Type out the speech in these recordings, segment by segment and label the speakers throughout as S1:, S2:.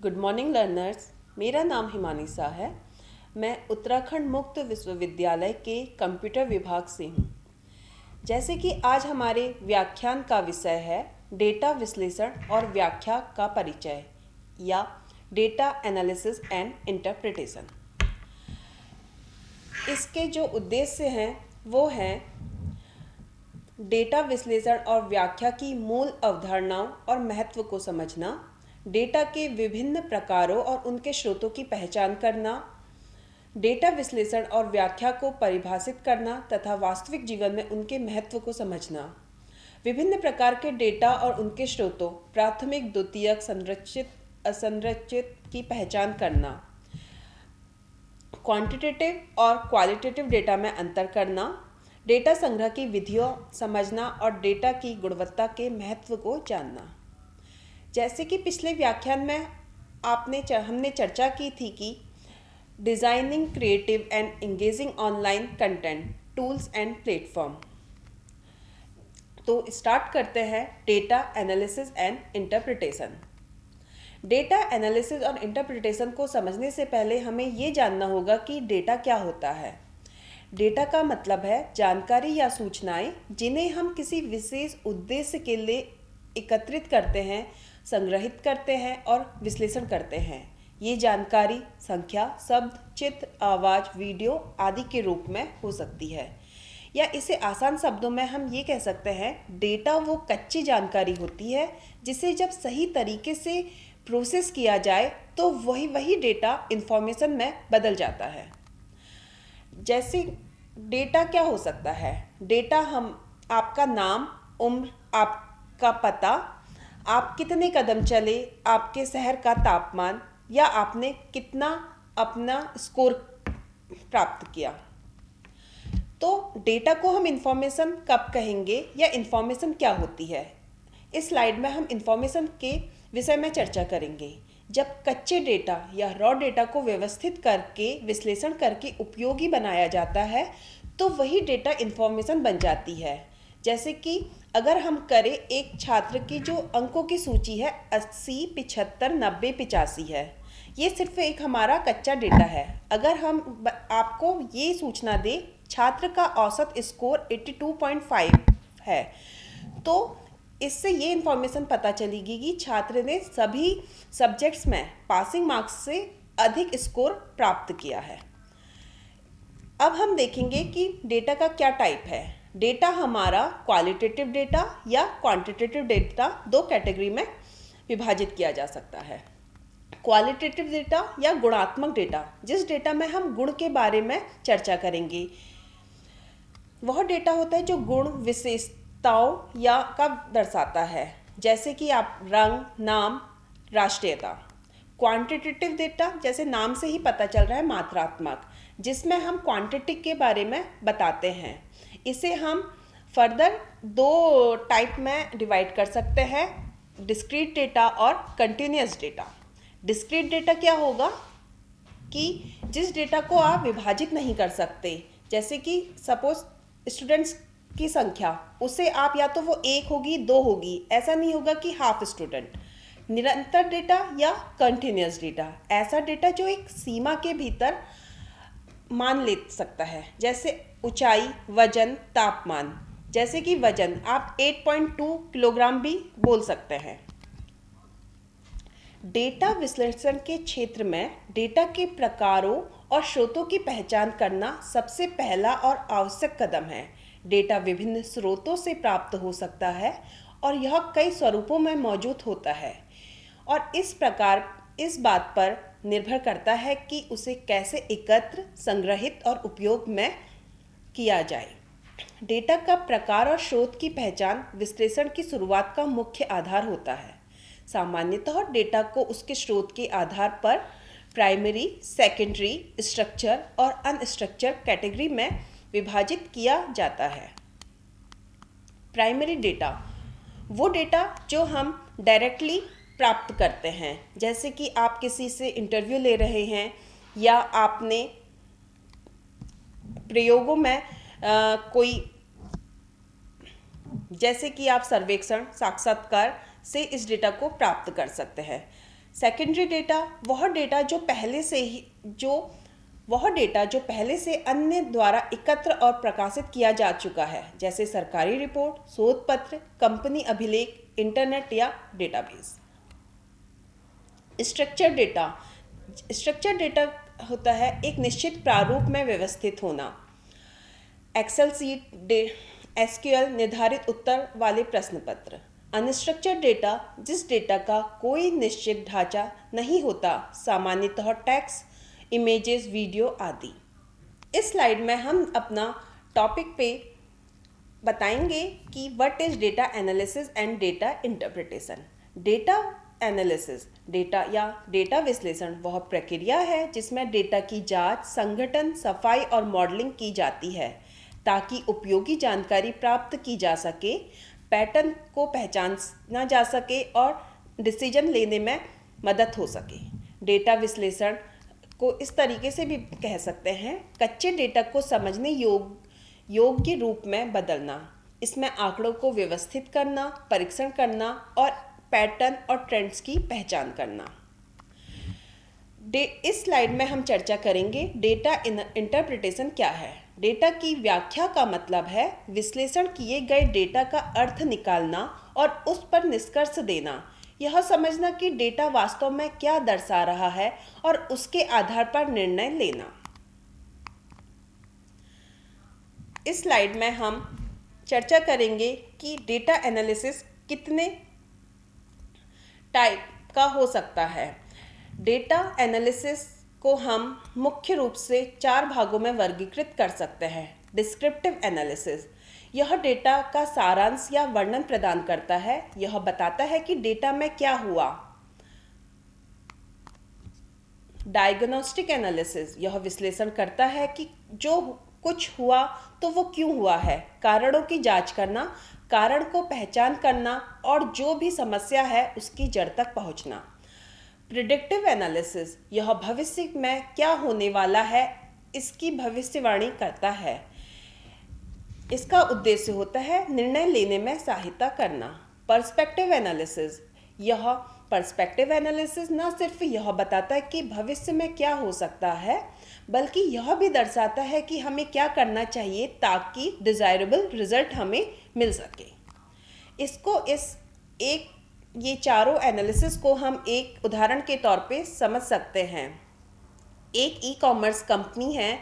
S1: Good morning learners. मेरा नाम हिमानी शाह है। मैं उत्तराखंड मुक्त विश्वविद्यालय के कंप्यूटर विभाग से हूँ। जैसे कि आज हमारे व्याख्यान का विषय है डेटा विश्लेषण और व्याख्या का परिचय या डेटा एनालिसिस एंड इंटरप्रिटेशन। इसके जो उद्देश्य हैं वो हैं डेटा विश्लेषण और व्याख्या की मूल अवधारणाओं और महत्व को समझना, डेटा के विभिन्न प्रकारों और उनके स्रोतों की पहचान करना, डेटा विश्लेषण और व्याख्या को परिभाषित करना तथा वास्तविक जीवन में उनके महत्व को समझना, विभिन्न प्रकार के डेटा और उनके स्रोतों प्राथमिक, द्वितीयक, संरचित, असंरचित की पहचान करना, क्वांटिटेटिव और क्वालिटेटिव डेटा में अंतर करना, डेटा संग्रह की विधियों समझना और डेटा की गुणवत्ता के महत्व को जानना। जैसे कि पिछले व्याख्यान में हमने चर्चा की थी कि designing creative and engaging online content tools and platform. तो स्टार्ट करते हैं data analysis and interpretation. Data analysis और इंटरप्रिटेशन को समझने से पहले हमें ये जानना होगा कि डेटा क्या होता है। डेटा का मतलब है जानकारी या सूचनाएं जिन्हें हम किसी विशेष उद्देश्य के लिए एकत्रित करते हैं, संग्रहित करते हैं और विश्लेषण करते हैं। ये जानकारी संख्या, शब्द, चित्र, आवाज़, वीडियो आदि के रूप में हो सकती है, या इसे आसान शब्दों में हम ये कह सकते हैं डेटा वो कच्ची जानकारी होती है जिसे जब सही तरीके से प्रोसेस किया जाए तो वही डेटा इंफॉर्मेशन में बदल जाता है। जैसे डेटा क्या हो सकता है? डेटा आपका नाम, उम्र, आपका पता, आप कितने कदम चले, आपके शहर का तापमान, या आपने कितना अपना स्कोर प्राप्त किया। तो डेटा को हम इंफॉर्मेशन कब कहेंगे या इंफॉर्मेशन क्या होती है? इस स्लाइड में हम इंफॉर्मेशन के विषय में चर्चा करेंगे। जब कच्चे डेटा या रॉ डेटा को व्यवस्थित करके विश्लेषण करके उपयोगी बनाया जाता है तो वही डेटा इंफॉर्मेशन बन जाती है। जैसे कि अगर हम करें, एक छात्र की जो अंकों की सूची है 80, 75, 90, 85 है, ये सिर्फ एक हमारा कच्चा डेटा है। अगर हम आपको ये सूचना दें छात्र का औसत स्कोर 82.5 है, तो इससे ये इन्फॉर्मेशन पता चलेगी कि छात्र ने सभी सब्जेक्ट्स में पासिंग मार्क्स से अधिक स्कोर प्राप्त किया है। अब हम देखेंगे कि डेटा का क्या टाइप है। डेटा हमारा क्वालिटेटिव डेटा या क्वांटिटेटिव डेटा दो कैटेगरी में विभाजित किया जा सकता है। क्वालिटेटिव डेटा या गुणात्मक डेटा, जिस डेटा में हम गुण के बारे में चर्चा करेंगे, वह डेटा होता है जो गुण, विशेषताओं या का दर्शाता है, जैसे कि आप रंग, नाम, राष्ट्रीयता। क्वांटिटेटिव डेटा जैसे नाम से ही पता चल रहा है, मात्रात्मक, जिसमें हम क्वांटिटी के बारे में बताते हैं। इसे हम फर्दर दो टाइप में डिवाइड कर सकते हैं, डिस्क्रीट डेटा और कंटिन्यूअस डेटा। डिस्क्रीट डेटा क्या होगा कि जिस डेटा को आप विभाजित नहीं कर सकते, जैसे कि सपोज स्टूडेंट्स की संख्या, उसे आप या तो वो 1 होगी, 2 होगी, ऐसा नहीं होगा कि हाफ स्टूडेंट। निरंतर डेटा या कंटिन्यूअस डेटा, ऐसा डेटा जो एक सीमा के भीतर मान ले सकता है, जैसे ऊंचाई, वजन, तापमान। जैसे कि वजन आप 8.2 किलोग्राम भी बोल सकते हैं। डेटा विश्लेषण के क्षेत्र में डेटा के प्रकारों और स्रोतों की पहचान करना सबसे पहला और आवश्यक कदम है। डेटा विभिन्न स्रोतों से प्राप्त हो सकता है और यह कई स्वरूपों में मौजूद होता है, और इस प्रकार इस बात पर निर्भर करता है कि उसे कैसे एकत्र, संग्रहित और उपयोग में किया जाए। डेटा का प्रकार और स्रोत की पहचान विश्लेषण की शुरुआत का मुख्य आधार होता है। सामान्यतः डेटा को उसके स्रोत के आधार पर प्राइमरी, सेकेंडरी, स्ट्रक्चर और अनस्ट्रक्चर कैटेगरी में विभाजित किया जाता है। प्राइमरी डेटा वो डेटा जो हम डायरेक्टली प्राप्त करते हैं, जैसे कि आप किसी से इंटरव्यू ले रहे हैं या आपने प्रयोगों में कोई, जैसे कि आप सर्वेक्षण, साक्षात्कार से इस डेटा को प्राप्त कर सकते हैं। सेकेंडरी डेटा वह डेटा जो पहले से अन्य द्वारा एकत्र और प्रकाशित किया जा चुका है, जैसे सरकारी रिपोर्ट, शोध पत्र, कंपनी अभिलेख, इंटरनेट या डेटाबेस। स्ट्रक्चर डेटा होता है एक निश्चित प्रारूप में व्यवस्थित होना। एक्सेल सीट, एसक्यूएल निर्धारित उत्तर वाले प्रश्न पत्र। अनस्ट्रक्चर्ड डेटा जिस डेटा का कोई निश्चित ढांचा नहीं होता, सामान्यतः टेक्स्ट, इमेजेस, वीडियो आदि। इस स्लाइड में हम अपना टॉपिक पे बताएंगे कि what is data analysis and data interpretation. Data analysis, data या डेटा विश्लेषण वह प्रक्रिया है जिसमें डेटा की जांच, संगठन, सफाई और मॉडलिंग की जाती है ताकि उपयोगी जानकारी प्राप्त की जा सके, पैटर्न को पहचाना जा सके और डिसीजन लेने में मदद हो सके। डेटा विश्लेषण को इस तरीके से भी कह सकते हैं, कच्चे डेटा को समझने योग्य रूप में बदलना। इसमें आंकड़ों को व्यवस्थित करना, परीक्षण करना और पैटर्न और ट्रेंड्स की पहचान करना। इस स्लाइड में हम चर्चा करेंगे डेटा इंटरप्रिटेशन क्या है। डेटा की व्याख्या का मतलब है विश्लेषण किए गए डेटा का अर्थ निकालना और उस पर निष्कर्ष देना। यह समझना कि डेटा वास्तव में क्या दर्शा रहा है और उसके आधार पर निर्णय लेना। इस स्लाइड में हम चर्चा करेंगे कि डेटा एनालिसिस कितने टाइप का हो सकता है। डेटा एनालिसिस को हम मुख्य रूप से 4 भागों में वर्गीकृत कर सकते हैं। डिस्क्रिप्टिव एनालिसिस, यह डेटा का सारांश या वर्णन प्रदान करता है। यह बताता है कि डेटा में क्या हुआ। डायग्नोस्टिक एनालिसिस, यह विश्लेषण करता है कि जो कुछ हुआ तो वो क्यों हुआ है, कारणों की जांच करना, कारण को पहचान करना और जो भी समस्या है उसकी जड़ तक पहुंचना। प्रिडिक्टिव एनालिसिस, यह भविष्य में क्या होने वाला है इसकी भविष्यवाणी करता है। इसका उद्देश्य होता है निर्णय लेने में सहायता करना। पर्सपेक्टिव एनालिसिस, यह पर्सपेक्टिव एनालिसिस न सिर्फ यह बताता है कि भविष्य में क्या हो सकता है, बल्कि यह भी दर्शाता है कि हमें क्या करना चाहिए ताकि डिजायरेबल रिजल्ट हमें मिल सके। ये चारों एनालिसिस को हम एक उदाहरण के तौर पे समझ सकते हैं। एक ई कॉमर्स कंपनी है,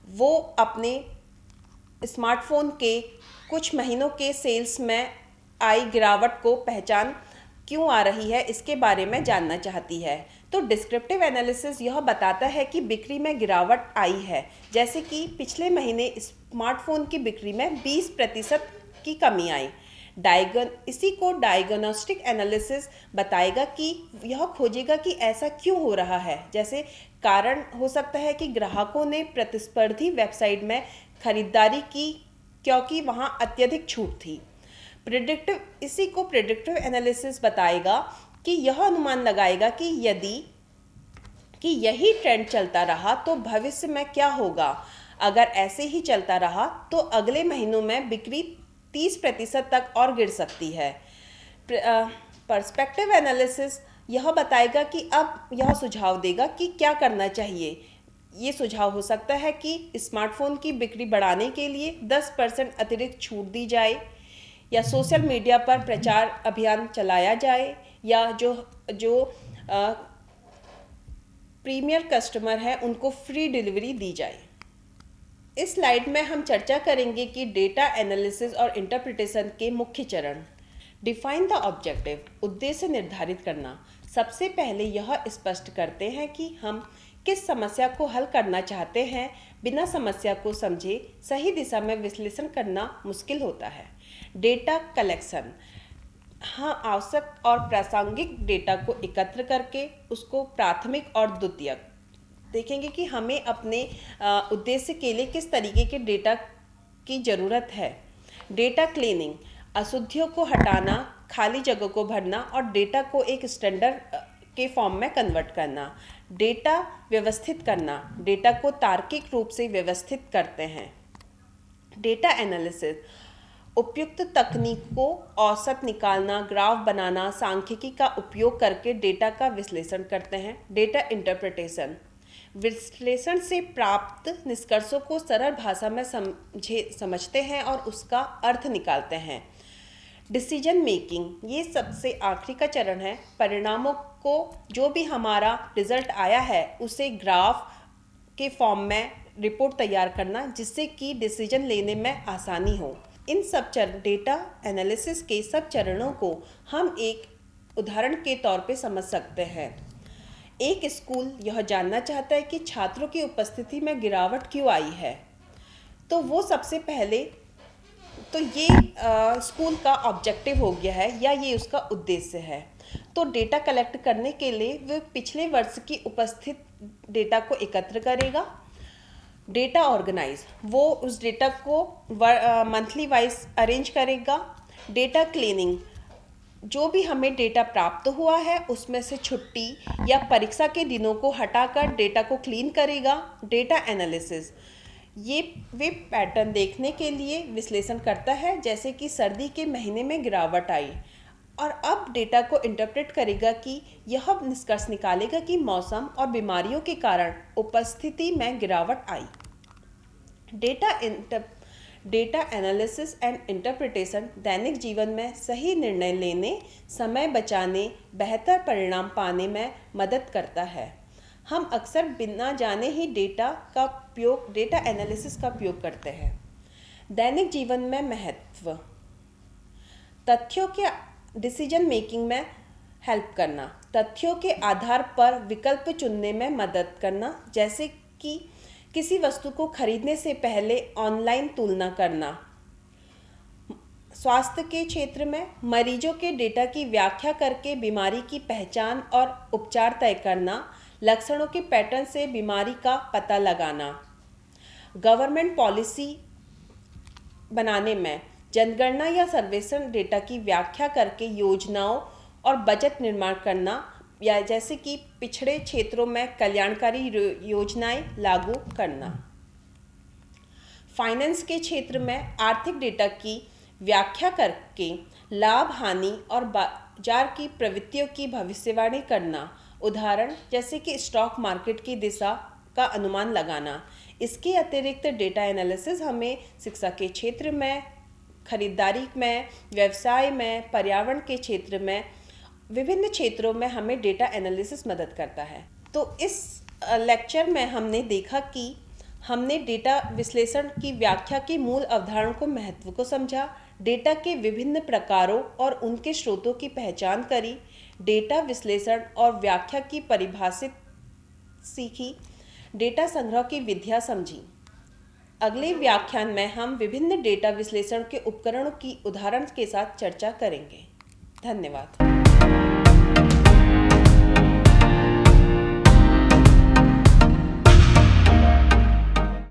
S1: वो अपने स्मार्टफोन के कुछ महीनों के सेल्स में आई गिरावट को पहचान क्यों आ रही है इसके बारे में जानना चाहती है। तो डिस्क्रिप्टिव एनालिसिस यह बताता है कि बिक्री में गिरावट आई है, जैसे कि पिछले महीने स्मार्टफोन की बिक्री में 20% की कमी आई। इसी को डायग्नोस्टिक एनालिसिस बताएगा कि यह खोजेगा कि ऐसा क्यों हो रहा है। जैसे कारण हो सकता है कि ग्राहकों ने प्रतिस्पर्धी वेबसाइट में खरीदारी की क्योंकि वहां अत्यधिक छूट थी। इसी को प्रेडिक्टिव एनालिसिस बताएगा कि यह अनुमान लगाएगा कि यही ट्रेंड चलता रहा तो भविष्य में क्या होगा। अगर ऐसे ही चलता रहा तो अगले महीनों में बिक्री 30% तक और गिर सकती है। पर्सपेक्टिव एनालिसिस यह बताएगा कि अब यह सुझाव देगा कि क्या करना चाहिए। ये सुझाव हो सकता है कि स्मार्टफोन की बिक्री बढ़ाने के लिए 10% अतिरिक्त छूट दी जाए, या सोशल मीडिया पर प्रचार अभियान चलाया जाए, या जो प्रीमियर कस्टमर है उनको फ्री डिलीवरी दी जाए। इस स्लाइड में हम चर्चा करेंगे कि डेटा एनालिसिस और इंटरप्रिटेशन के मुख्य चरण। डिफाइन द ऑब्जेक्टिव, उद्देश्य निर्धारित करना। सबसे पहले यह स्पष्ट करते हैं कि हम किस समस्या को हल करना चाहते हैं। बिना समस्या को समझे सही दिशा में विश्लेषण करना मुश्किल होता है। डेटा कलेक्शन, हाँ, आवश्यक और प्रासंगिक डेटा को एकत्र करके उसको प्राथमिक और द्वितीयक देखेंगे कि हमें अपने उद्देश्य के लिए किस तरीके के डेटा की ज़रूरत है। डेटा क्लीनिंग, अशुद्धियों को हटाना, खाली जगह को भरना और डेटा को एक स्टैंडर्ड के फॉर्म में कन्वर्ट करना। डेटा व्यवस्थित करना, डेटा को तार्किक रूप से व्यवस्थित करते हैं। डेटा एनालिसिस, उपयुक्त तकनीकों, औसत निकालना, ग्राफ बनाना, सांख्यिकी का उपयोग करके डेटा का विश्लेषण करते हैं। डेटा इंटरप्रिटेशन, विश्लेषण से प्राप्त निष्कर्षों को सरल भाषा में समझते हैं और उसका अर्थ निकालते हैं। डिसीजन मेकिंग, ये सबसे आखिरी का चरण है। परिणामों को, जो भी हमारा रिजल्ट आया है, उसे ग्राफ के फॉर्म में रिपोर्ट तैयार करना, जिससे कि डिसीजन लेने में आसानी हो। इन सब डेटा एनालिसिस के सब चरणों को हम एक उदाहरण के तौर पे समझ सकते हैं। एक स्कूल यह जानना चाहता है कि छात्रों की उपस्थिति में गिरावट क्यों आई है, तो वो सबसे पहले तो ये स्कूल का ऑब्जेक्टिव हो गया है या ये उसका उद्देश्य है। तो डेटा कलेक्ट करने के लिए वो पिछले वर्ष की उपस्थित डेटा को एकत्र करेगा। डेटा ऑर्गेनाइज, वो उस डेटा को मंथली वाइज अरेंज करेगा। डेटा क्लीनिंग, जो भी हमें डेटा प्राप्त हुआ है उसमें से छुट्टी या परीक्षा के दिनों को हटाकर डेटा को क्लीन करेगा। डेटा एनालिसिस, ये वे पैटर्न देखने के लिए विश्लेषण करता है, जैसे कि सर्दी के महीने में गिरावट आई, और अब डेटा को इंटरप्रेट करेगा कि यह निष्कर्ष निकालेगा कि मौसम और बीमारियों के कारण उपस्थिति में गिरावट आई। डेटा एनालिसिस एंड इंटरप्रिटेशन दैनिक जीवन में सही निर्णय लेने, समय बचाने, बेहतर परिणाम पाने में मदद करता है। हम अक्सर बिना जाने ही डेटा एनालिसिस का उपयोग करते हैं। दैनिक जीवन में महत्व, तथ्यों के डिसीजन मेकिंग में हेल्प करना, तथ्यों के आधार पर विकल्प चुनने में मदद करना, जैसे कि किसी वस्तु को खरीदने से पहले ऑनलाइन तुलना करना। स्वास्थ्य के क्षेत्र में मरीजों के डेटा की व्याख्या करके बीमारी की पहचान और उपचार तय करना, लक्षणों के पैटर्न से बीमारी का पता लगाना। गवर्नमेंट पॉलिसी बनाने में जनगणना या सर्वेक्षण डेटा की व्याख्या करके योजनाओं और बजट निर्माण करना, या जैसे कि पिछड़े क्षेत्रों में कल्याणकारी योजनाएं लागू करना। फाइनेंस के क्षेत्र में आर्थिक डेटा की व्याख्या करके लाभ, हानि और बाजार की प्रवृत्तियों की भविष्यवाणी करना। उदाहरण जैसे कि स्टॉक मार्केट की दिशा का अनुमान लगाना। इसके अतिरिक्त डेटा एनालिसिस हमें शिक्षा के क्षेत्र में, खरीदारी में, व्यवसाय में, पर्यावरण के क्षेत्र में, विभिन्न क्षेत्रों में हमें डेटा एनालिसिस मदद करता है। तो इस लेक्चर में हमने देखा कि हमने डेटा विश्लेषण की व्याख्या की मूल अवधारणा को, महत्व को समझा, डेटा के विभिन्न प्रकारों और उनके स्रोतों की पहचान करी, डेटा विश्लेषण और व्याख्या की परिभाषित सीखी, डेटा संग्रह की विधियाँ समझी। अगले व्याख्यान में हम विभिन्न डेटा विश्लेषण के उपकरणों की उदाहरण के साथ चर्चा करेंगे। धन्यवाद।